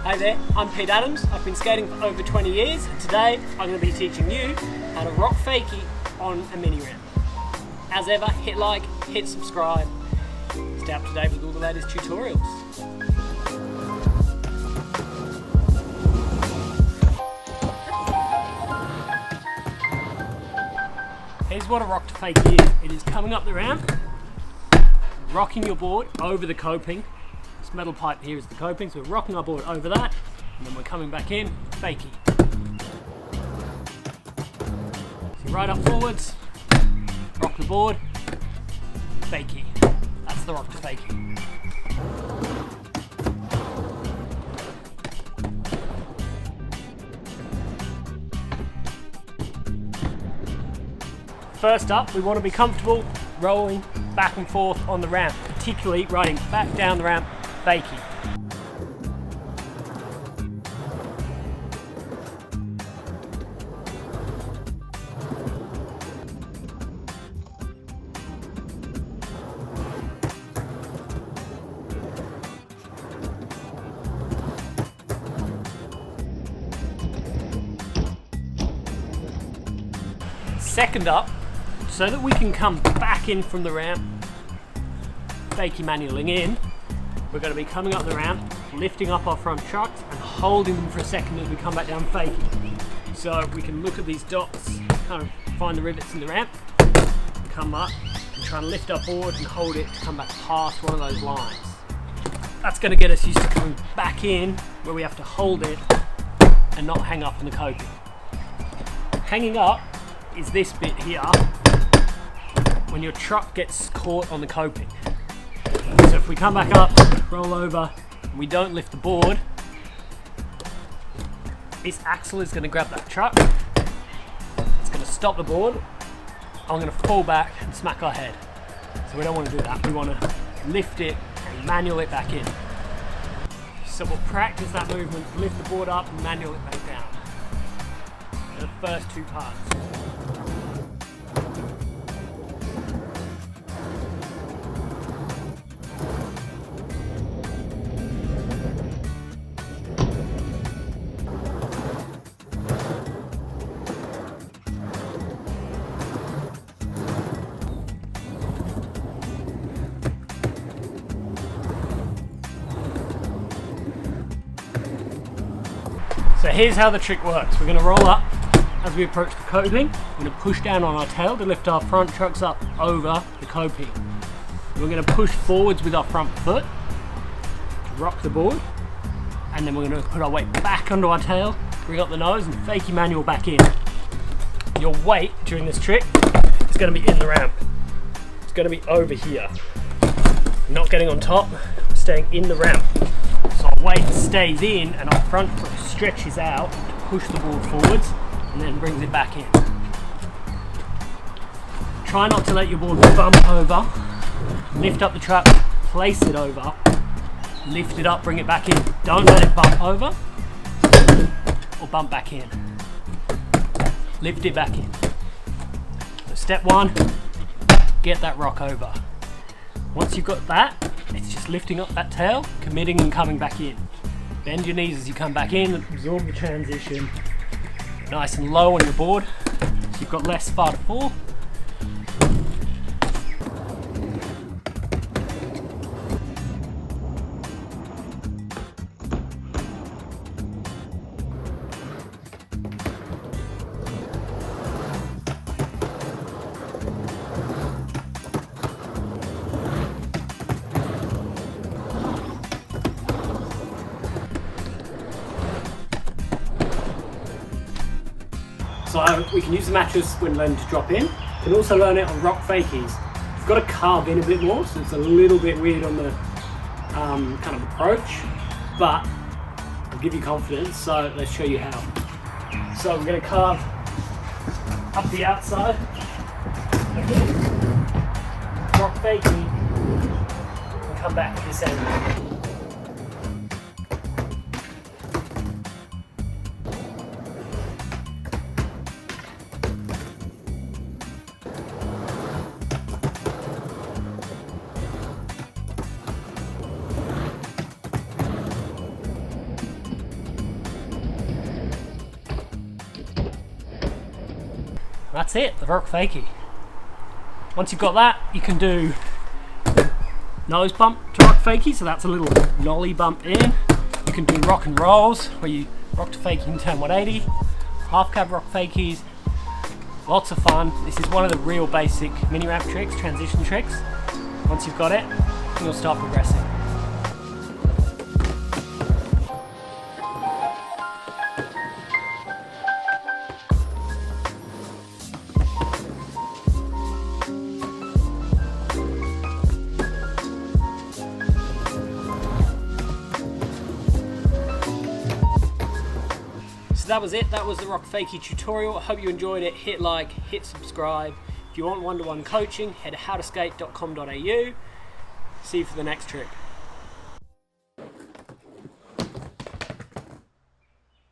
Hi there, I'm Pete Adams. I've been skating for over 20 years and today I'm going to be teaching you how to rock fakie on a mini ramp. As ever, hit like, hit subscribe, stay up to date with all the latest tutorials. Here's what a rock to fakie is. It is coming up the ramp, rocking your board over the coping. This metal pipe here is the coping, so we're rocking our board over that, and then we're coming back in, fakie. So right up forwards, rock the board, fakie. That's the rock to fakie. First up, we want to be comfortable rolling back and forth on the ramp, particularly riding back down the ramp, fakie. Second up, so that we can come back in from the ramp, fakie manualing in, we're going to be coming up the ramp, lifting up our front trucks and holding them for a second as we come back down fakie. So we can look at these dots, kind of find the rivets in the ramp, come up and try and lift our board and hold it to come back past one of those lines. That's going to get us used to coming back in where we have to hold it and not hang up in the coping. Hanging up is this bit here when your truck gets caught on the coping. So if we come back up, roll over, and we don't lift the board, this axle is going to grab that truck, it's going to stop the board, I'm going to fall back and smack our head. So we don't want to do that, we want to lift it and manual it back in. So we'll practice that movement, lift the board up and manual it back down. The first two parts. So here's how the trick works. We're going to roll up as we approach the coping. We're going to push down on our tail to lift our front trucks up over the coping. We're going to push forwards with our front foot to rock the board. And then we're going to put our weight back onto our tail, bring up the nose and fakie manual back in. Your weight during this trick is going to be in the ramp. It's going to be over here. Not getting on top, staying in the ramp. So our weight stays in and our front foot stretches out to push the board forwards and then brings it back in. Try not to let your board bump over. Lift up the truck, place it over, lift it up, bring it back in. Don't let it bump over or bump back in. Lift it back in. So step one, get that rock over. Once you've got that, it's just lifting up that tail, committing and coming back in. Bend your knees as you come back in, absorb the transition. Nice and low on your board, so you've got less far to fall. So we can use the mattress when learning to drop in. You can also learn it on rock fakies. You've got to carve in a bit more, so it's a little bit weird on the kind of approach, but I'll give you confidence, so let's show you how. So we're going to carve up the outside, rock fakie, and come back to this end. that's it, the Rock Fakie. Once you've got that, you can do nose bump to Rock Fakie, so that's a little nollie bump in. You can do rock and rolls, where you rock to fakie and turn 180. Half cab Rock Fakies, lots of fun. This is one of the real basic mini ramp tricks, transition tricks. Once you've got it, you'll start progressing. That was it. That was the Rock Fakie tutorial. I hope you enjoyed it. Hit like, hit subscribe. If you want one-to-one coaching, head to howtoskate.com.au. See you for the next trick.